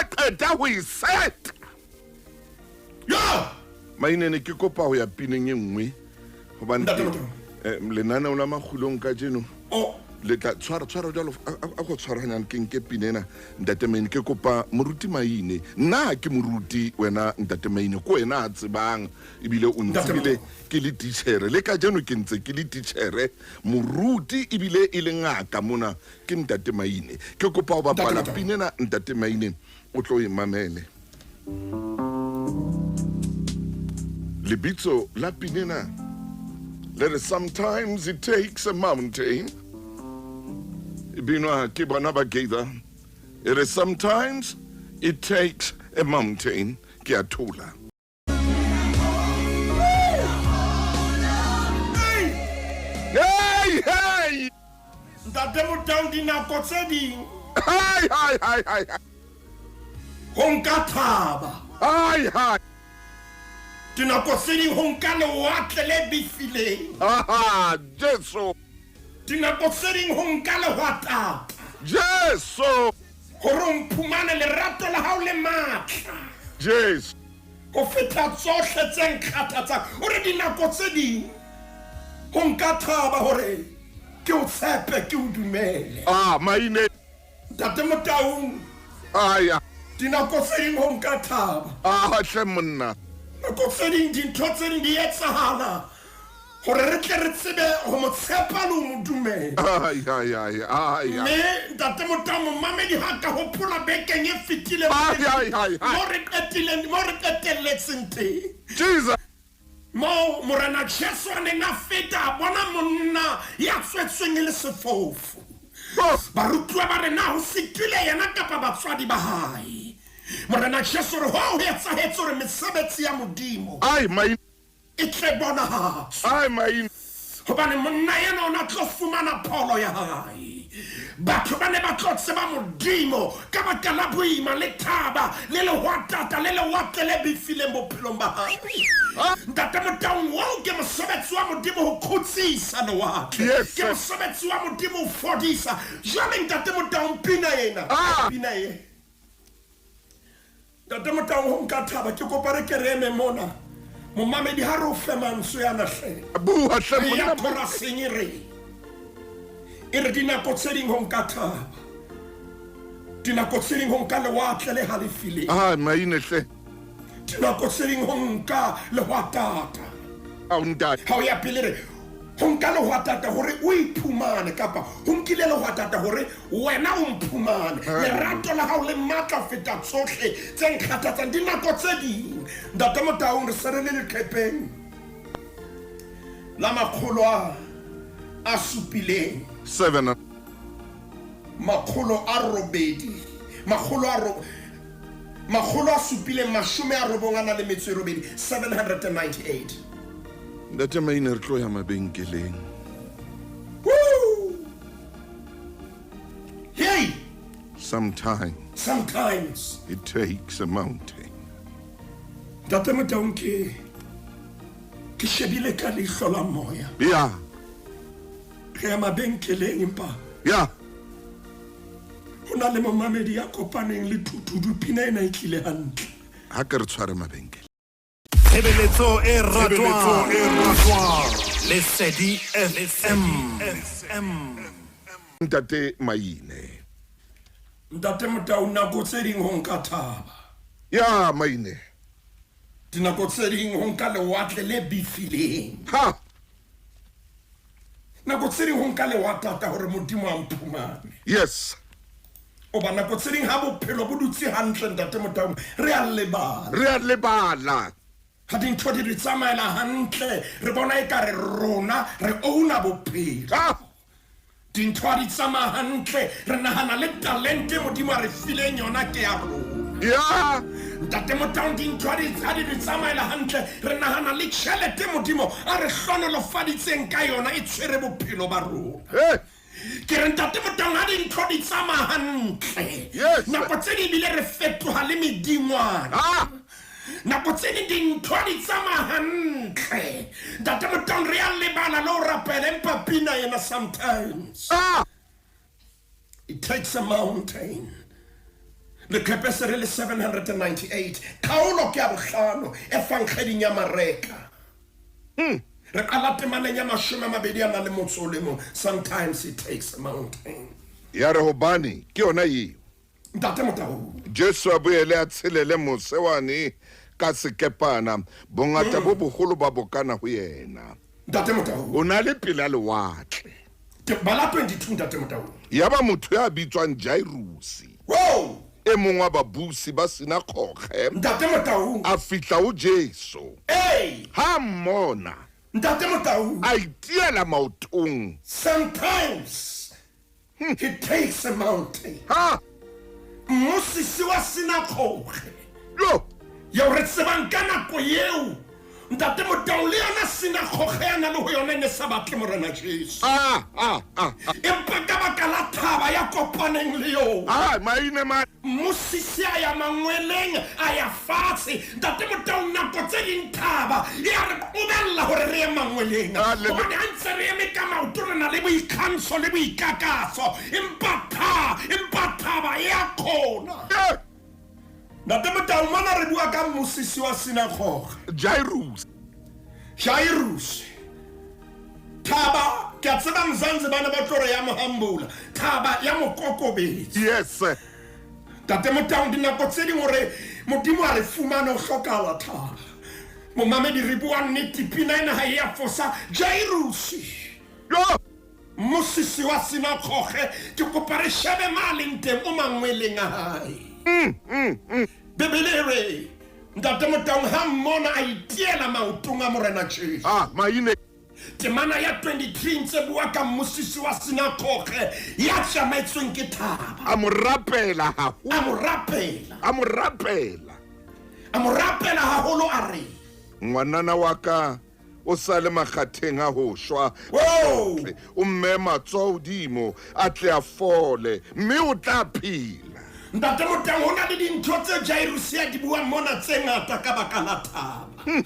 S2: qeta ho iseta. Maine ne ke kopa ho ya pineng e nngwe hobane lenaneo la makgulong ka jeno le tla tshwara jalo a go tshwaranyana ke nke pinena ntate Maine ke kopa moruti Maine nna ke moruti wena ntate Maine ko wena a tsebang ebile o ntsebile ke le teacher le ka jeno ke ntse ke le teacher moruti ebile e le ngaka mona ke ntate Maine ke kopa o bapala pinena ntate Maine o tlo imamele lebitso la pinena there is sometimes it takes a mountain. It is sometimes it takes a mountain. Kiatula. Hey!
S3: That demo down in a cotsedi.
S2: Hi.
S3: Honkataba.
S2: Hi.
S3: Tinakosedi honkano watele bifile.
S2: Jesu.
S3: Tinakosedi honkalo wata.
S2: Jesu.
S3: Horum pumane le rato la haule mat.
S2: Jesu.
S3: Ho feta tsohle tse nkgathatsa. Ore dinakosedi honkataba hore ke o tshepe ke o dumele.
S2: Maine.
S3: Tate Motaung.
S2: Ya.
S3: Dinakosedi honkataba.
S2: Hle monna.
S3: Nako tsedi dintho tse di etsahala. Hore re tle re tsebe ho mo tshepa le mo dumela. Me ntate Motaung mamedi ha ka hopola bekeng e fitile. Mo re qetelletseng te.
S2: Jesus.
S3: Mo morena Jesu a neng a feta bona monna ya tswetsweng le sefofu. Barutwa ba rena ho sitile yena kapa batswadi ba hae. Morena Jesu re ho etsahetse re mesebetsi ya modimo.
S2: Maine.
S3: E tle bona ha.
S2: Maine.
S3: Hobane monna yena ona tlo fumana pholo ya hae. Batho ba ne ba tlo tseba modimo ka baka la boima le thaba le le hwatata le le watle bifile bophelong ba hae. Ntate Motaung wa ke mosebetsi wa modimo ho khutsisa no wa. Ke mosebetsi wa modimo ho fodisa. Jwale ntate Motaung pina yena. Pina ye. Ntate Motaung ho nka thaba ke kopare ke reme mona. Mo mamedi ha ro femanso ya nahle.
S2: Bua hle monna.
S3: Ya thora senyere. Ere dinako tse ding ho nka thaba. Dinako tse ding ho nka le watle le halefile.
S2: Maine hle.
S3: Dinako tse ding ho nka le watata.
S2: Ntate.
S3: Ha o ya pele re ho nka le watata hore o iphumane kapa ho nkile le watata hore wena o mphumane. Lerato la hao le matla feta tsohle tse nkgathatsang dinako tse ding. Ntate Motaung re serele le qhepeng. La makgolo a supileng.
S2: 7.
S3: Makgolo a robedi. Makgolo a supileng mashome a robongana le metso e robedi. 798.
S2: Ntate Maine re tlo ya mabenkeleng.
S3: Woo! Hey! Sometimes
S2: it takes a mountain.
S3: Ntate Motaung ke shebile ka leihlo la moya.
S2: Yeah.
S3: Re ya mabenkeleng empa.
S2: Yeah.
S3: Hona le momamedi ya kopaneng le thutudu pina ena e tlile hantle.
S2: Ha ke re tshware mabenkele.
S4: Tshebeletso e ratwang. Lesedi FM.
S2: Ntate Maine.
S3: Ntate Motaung nako tse ding ho nka thaba.
S2: Ya Maine.
S3: Dinako tse ding ho nka le watle le bifileng. Nako tse ding ho nka le watata hore modimo a mphumane.
S2: Yes.
S3: O ba nako tse ding ha bophelo bo dutse hantle ntate Motaung re a lebala. Ha dintho di re tsamaela hantle re bona ekare rona re ouna bophelo. Dintho di tsamaya hantle re nahana le talente modimo a re fileng yona ke ya rona.
S2: Yeah.
S3: Ntate Motaung dintho di re tsamaela hantle re nahana le tjhelete modimo a re hlonolofaditseng ka yona e tshwere bophelo ba rona. Ke re ntate Motaung ha dintho di tsamaya hantle. Nako tse di bile re fetoha le medingwana. Nako tse dintho di tsamaya hantle. Ntate Motaung re a lebala le ho rapela empa pina yena sometimes. It takes a mountain. Le capacity le 798. Kaolo ke a bohlano e fang kgeding ya mareka. re qala temaneng ya 21 sometimes it takes a mountain.
S2: ya re hobane ke yona eo
S3: Ntate Motau,
S2: Jesu a boele a tshelele mosewane ka sekepana bongata bo bogolo ba bokana ho yena
S3: Ntate Motau,
S2: o na le pele a lewatle
S3: bala 22 Ntate Motau.
S2: ya ba motho ya bitswang Jairusi
S3: Wow!
S2: e mongwe wa babusi ba sina khokge
S3: Ntate Motau.
S2: a fitla ho Jesu
S3: Hey!
S2: ha mmona
S3: Ntate Motau.
S2: a itiela maotong
S3: Sometimes it takes a mountain.
S2: ha
S3: Mosisi wa sinagoge.
S2: yo
S3: Ya re tsebang ka nako eo. Ntate Motau le yona sinagoge yana le ho yona ne sa batle morena Jesu. Empa ka baka la thaba ya kopaneng le yo.
S2: maine ma
S3: Mosisi a ya mangweleng a ya fatshe. Ntate Motau nako tse ding thaba ya re ubella hore re ye mangweleng. Hobane ha ntse re eme ka maoto re na le boikgantsho le boikakaso. Empa thaba ya khona. Ntate Motau mana re bua ka mosisi wa sinagoge Jairus. Thaba ke a tseba Mzanzi bana ba tlo re ya mohambula. Thaba ya mokokobetsi.
S2: yes
S3: Ntate Motau dinako tse ding hore modimo a re fumane ho hlokahala thaba. Momamedi re bua nnete pina ena ha ya fosa Jairus.
S2: yo
S3: Mosisi wa sinagoge ke kopa re shebe maleng teng o mangweleng a hae. Bebele re Ntate Motau ha mmona a itiela maotong a morena Jesu.
S2: maine
S3: Temana ya 23 ntse bua ka mosisi wa sinagoge ya tsamaetsweng ke thaba.
S2: a mo rapela
S3: haholo a re
S2: ngwanana wa ka o sa le makgatheng a ho shwa
S3: Wow!
S2: o mme matsoho dimo a tle a fole mme o tla phela
S3: Ntate Motau ho na le dintho tse Jairus ya di bua mona tse ngata ka baka la thaba.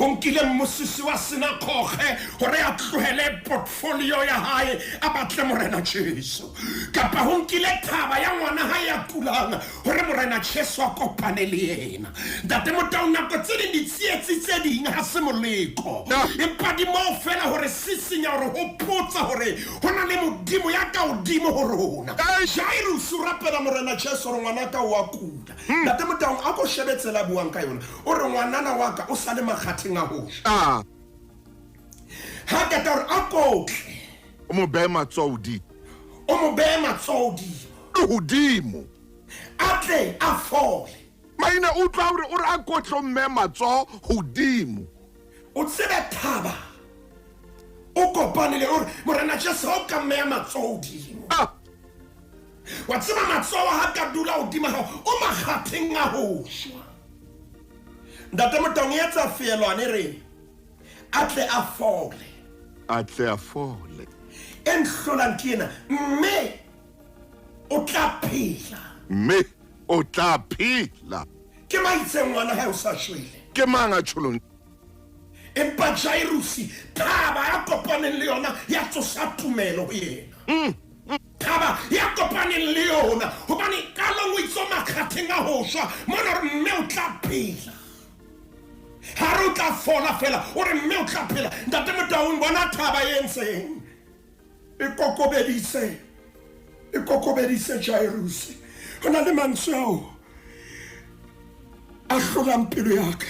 S3: Ho nkile mosisi wa sinagoge hore a tlohele portfolio ya hae a batle morena Jesu. Kapa ho nkile thaba ya ngwana hae ya kulang hore morena Jesu a kopane le yena. Ntate Motau nako tse ding ditsietsi tse ding ha se moleko. Empa di mo fela hore sisinya hore ho putsa hore ho na le modimo ya ka hodimo ho rona. Jairus o rapela morena Jesu hore ngwana ka wa kula. Ntate Motau a ko shebetsela buang ka yona o re ngwanana wa ka o sa le makgatheng a ho. Ha ka tara a kotle
S2: o mo behe matsoho hodimo
S3: a tle a fole.
S2: maine o utlwa hore o re a kotlo mme matsoho hodimo
S3: O tsebe thaba o kopanele o re morena Jesu o ka mmeya matsoho hodimo. Wa tseba matsoho ha ka dula hodimo o makgatheng a ho shwa. Ntate Motau etsa feelwane re a tle a fole. Enhlolang ke ena mme o tla phela. Ke maitseng ngwana hae o sa shwele.
S2: ke mang a tjholong
S3: Empa Jairus thaba ya kopaneng le yona ya tsosa tumelo ho yena. Thaba ya kopaneng le yona hobane ka lo o itso makgatheng a ho shwa mona re mme o tla phela. Ha re o tla fola fela o re mme o tla phela. Ntate Motau bona thaba e entseng e kokobedise Jairus. Ho na le mantswe ao a hlolang pelo ya ka.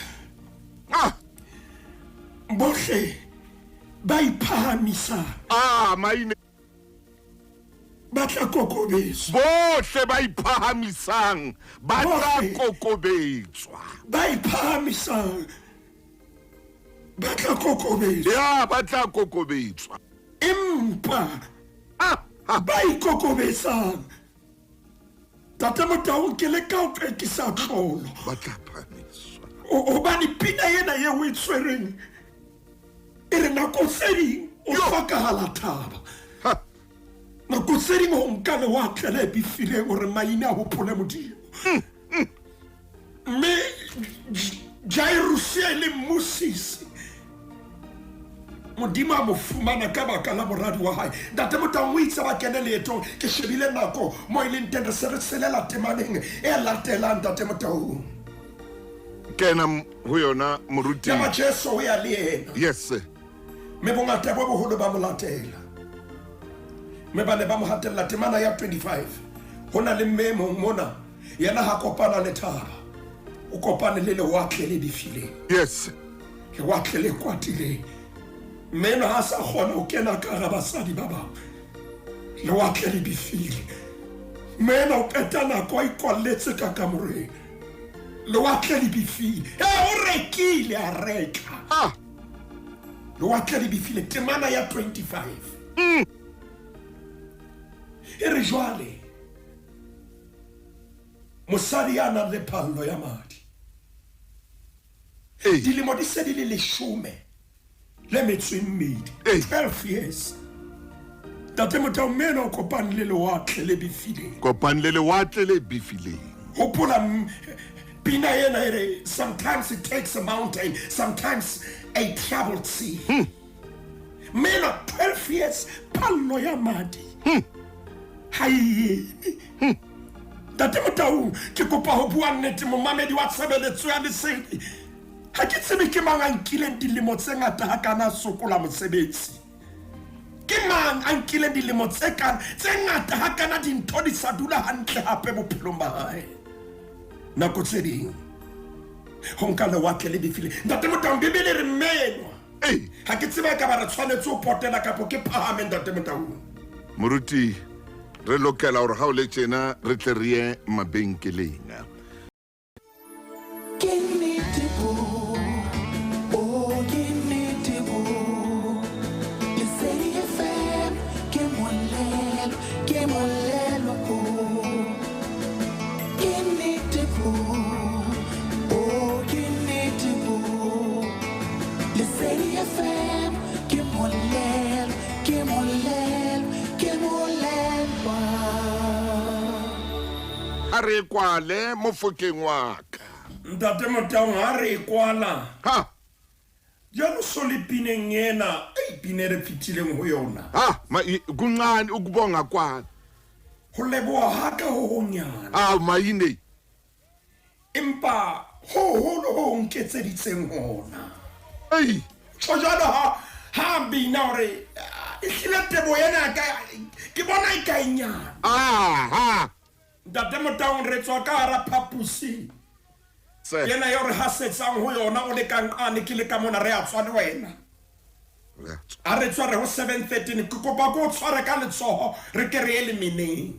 S3: Bohle ba iphahamisa
S2: maine
S3: ba tla kokobetswa.
S2: bohle ba iphahamisang ba tla kokobetswa
S3: Ba iphahamisang ba tla kokobetswa.
S2: ya ba tla kokobetswa
S3: Empa ba ikokobetsang Ntate Motau ke le ka o ke sa tlolo.
S2: ba tla phahamiswa
S3: Hobane pina ena ye o e tshwereng e re nako tse ding o hlokahala thaba. Nako tse ding o nka lewatle le bifileng hore maina a hopole modimo. Mme Jairus le mosisi modimo a mo fumana ka baka la moradi wa hae. Ntate Motau o itse ba kene leetong ke shebile nako mo e leng teng re se re tshelela temaneng e latelang Ntate Motau.
S2: kena ho yona moruti
S3: Ya Jesu o ya le yena.
S2: yes
S3: me bongata bo boholo ba molatela me ba ne ba mo hatella temana ya 25 hona le mme mona yena ha kopana le thaba o kopane le lewatle le difile
S2: Yes.
S3: ke watle le kwatile meno ha sa khona o kena ka ga basadi ba ba le watle le bifile meno o petana ko ikoletse ka kamore le watle le bifile o rekile a reka le watle le bifile temana ya 25 e re jwale mosadi ya na le phallo ya madi dilemo di se di le 10 le metswe mmedi 12 years tate motho meno o kopane le lewatle le bifile
S2: Kopane le lewatle le bifile.
S3: hopola pina yena ere sometimes it takes a mountain, sometimes a troubled sea. Meno 12 years phallo ya madi hayi tate motho ke kopa ho bua nnete mo mamedi wa tshebeletso ya lesedi ha ke tsebe ke mang a nkile dilemo tse ngata ha kana sokola mosebetsi ke mang a nkile dilemo tse ngata ha kana dintho di sa dula hantle hape bophelong ba hae nako tse ding ho nka lewatle le bifile ntate motho bibele re menwa ha ke tsebe ka ba re tshwanetse o potela kapo ke phahame ntate motho
S2: Moruti re lokela hore ha o le tjena re tle re ye mabenkeleng. Are kwale mo fokeng wa ka.
S3: ntate motho ha re kwala
S2: Ha.
S3: jalo solipineng yena ipine re fitileng ho yona
S2: Ha, kunqani ukubonga kwala.
S3: ho leboha ha ka ho honyana
S2: Mayine.
S3: empa ho nketseditseng hona
S2: Hey.
S3: so jalo ha bina hore ehlile tebo yena ke bona e ka inyana
S2: Ha.
S3: ntate motho re tswa ka hara phapusi yena yore ha setsang ho yona o le kankane ke le ka mona re a tswa le wena a re tswa re ho 713 ke kopa go tshware ka letsoho re ke re elimineng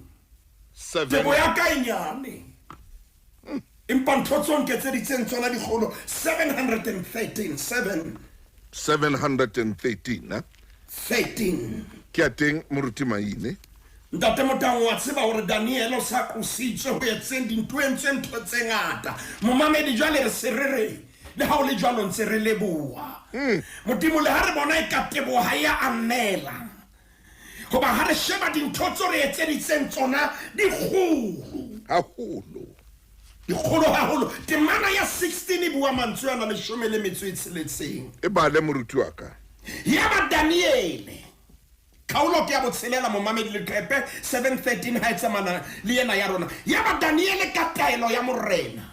S3: tebo ya ka inyane empa ntho tsong ke tseditseng tsona dikgolo 713 13
S2: ke ateng moruti Maine.
S3: ntate motho wa tseba hore Daniel o sa kusitswe ho etseng dintho ntho tse ngata momamedi jwale re serere le ha o le jwalo ntse re leboha modimo le ha re bona e ka teboha ya amela hoba ha re sheba dintho tso re etseditseng tsona dikgolo haholo temana ya 16 e bua mantswe ana le 16
S2: E bale moruti wa ka.
S3: ya ba Daniele Kaulo ke a botshelela mo mamedi le trepe 713 ha etsamana le yena ya rona ya ba Daniele ka taelo ya morena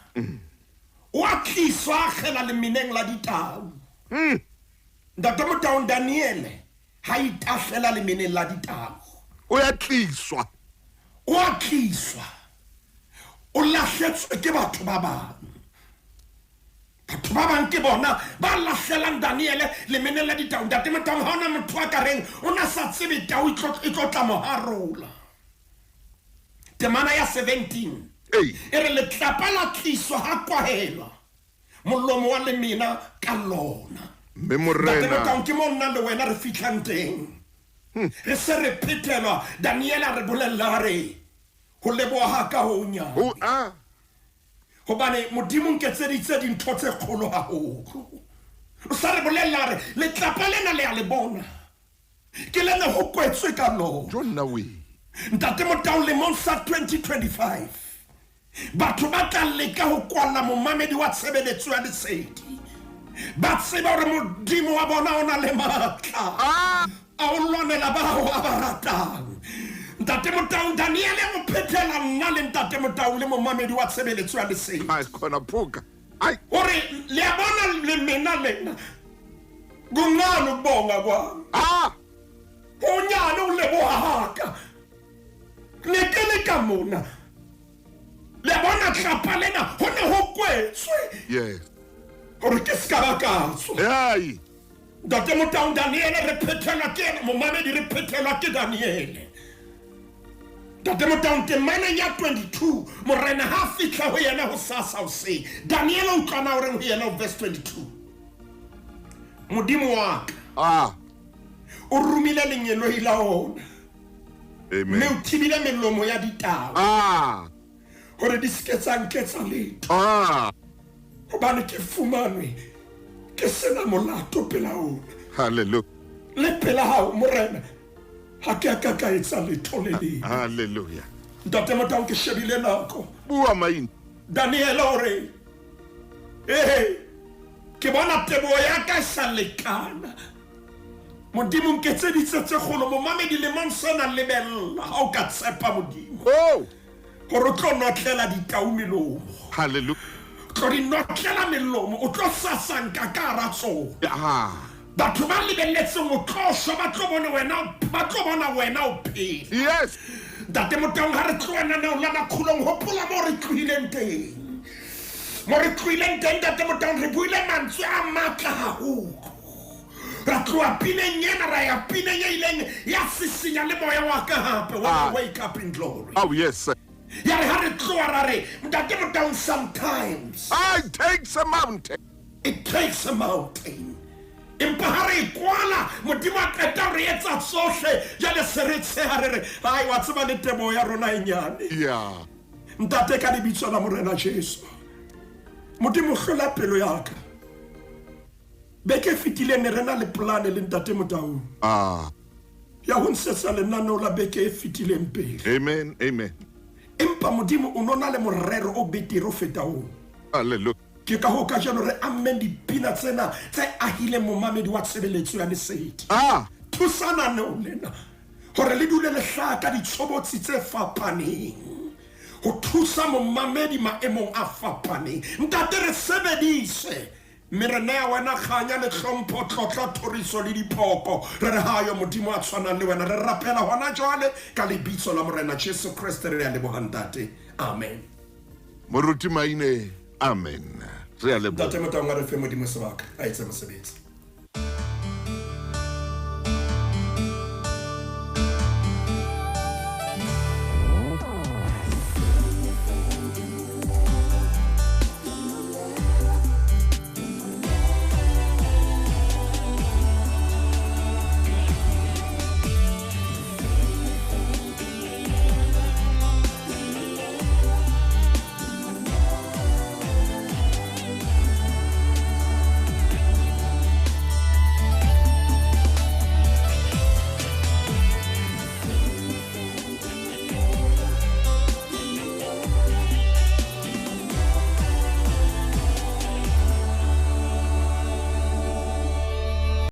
S3: o a tliswa gela le mineng la ditau ntate motho Daniele ha itahlela le mineng la ditau
S2: O ya tliswa
S3: o lahletswe ke batho ba bang ke bona ba lahlelang Daniele le meneng la ditau ntate motho ha ona motho a ka reng o na sa tsebe tau e tlotla mo harola temana ya 17 e re letlapa la tliswa ha kwahelwa molomo wa le mina ka lona
S2: me morena
S3: ke monna le wena re fitlang teng re se re phethelwa Daniele a re bolella re ho leboha ka ho nya hobane modimo nketseditse dintho tse kgolo haholo o sa re bolella re letlapa lena le a le bona ke lena ho kwetswe ka lona
S2: jonna we
S3: ntate motho le monsa 2025 batho ba tla leka ho kwala momamedi wa tshebeletso ya lesedi ba tseba hore modimo wa bona ona le matla a o lwanela bao a ba ratang ntate motho Daniele mo phethela nna le ntate motho le momamedi wa tshebeletso ya lesedi
S2: khona phuka
S3: hore le a bona le mena lena Kungani ukubonga kwami? Unyana ulebohaka. Nekele ka mona. Le bona tlapa lena ho ne ho kwetswe.
S2: Yes.
S3: Hore ke ska ba katswa.
S2: Hey.
S3: Ntate Motaung Daniel re phetela ke momamedi re phetela ke Daniel. Ntate Motaung temana ya 22 morena ha fitla ho yena ho sasa o se. Daniel o kana hore ho yena verse 22. Modimo wa ka. O rumile lenyelo ila ona.
S2: Amen.
S3: Me o thibile melomo ya ditaba. Hore di sketsa nketsa letho. Hobane ke fumanwe ke sena molato pela ona.
S2: Hallelujah.
S3: Le pela hao morena ha ke ka etsa letho le le.
S2: Hallelujah.
S3: Ntate Motaung ke shebile nako.
S2: Bua main.
S3: Daniel ore. Ke bona tebo ya ka sa lekana. Modimo nketseditse tse kgolo momamedi le monsena lebella ha o ka tsepa modimo. Hore o tlo notlela ditau melomo.
S2: Hallelujah.
S3: Tlo di notlela melomo o tlo sasanka ka ratso. Batho ba lebelletse mo tlosho ba tlo bona wena o phela.
S2: Yes.
S3: Ntate Motaung ha re tloana na o lana khulong hopola mo re tlohileng teng. Mo re tlohileng teng Ntate Motaung re buile mantswe a matla haholo. Ra tloa pineng yena ra ya pineng e ileng ya sisinya le moya wa ka hape when I wake up in glory.
S2: Oh yes, sir.
S3: Ya re ha re tloa ra re Ntate Motaung sometimes
S2: it takes a mountain.
S3: It takes a mountain. Empa ha re kwala modimo a qeta re etsa sohle jale seretse ha re ai wa tseba le tebo ya rona enyane.
S2: Yeah.
S3: Ntate ka lebitso la morena Jesu. Modimo hlola pelo ya ka. Beke fitile ne rena le plan le Ntate Motaung. Ya ho nsetsa le nano la beke fitile mpele.
S2: Amen. Amen.
S3: Empa modimo o nona le morero o betero o feta o.
S2: Hallelujah.
S3: Ke ka ho ka jano re amen dipina tsena tse ahile momamedi wa tshebeletso ya lesedi. Thusana no lena hore le dule le hlaka ditshobotsi tse fapaneng. Ho thusa momamedi maemong a fapaneng. Ntate re sebedise merena ya wena khanya le hlompho tlotla thoriso le dipoko re re hayo modimo a tshwanang le wena re rapela hona jwale ka lebitso la morena Jesu Kriste re ya leboha ntate. Amen.
S2: Moruti maine. Amen. Re a leboha.
S3: Ntate Motaung re fe modimo sebaka a etse mosebetsi.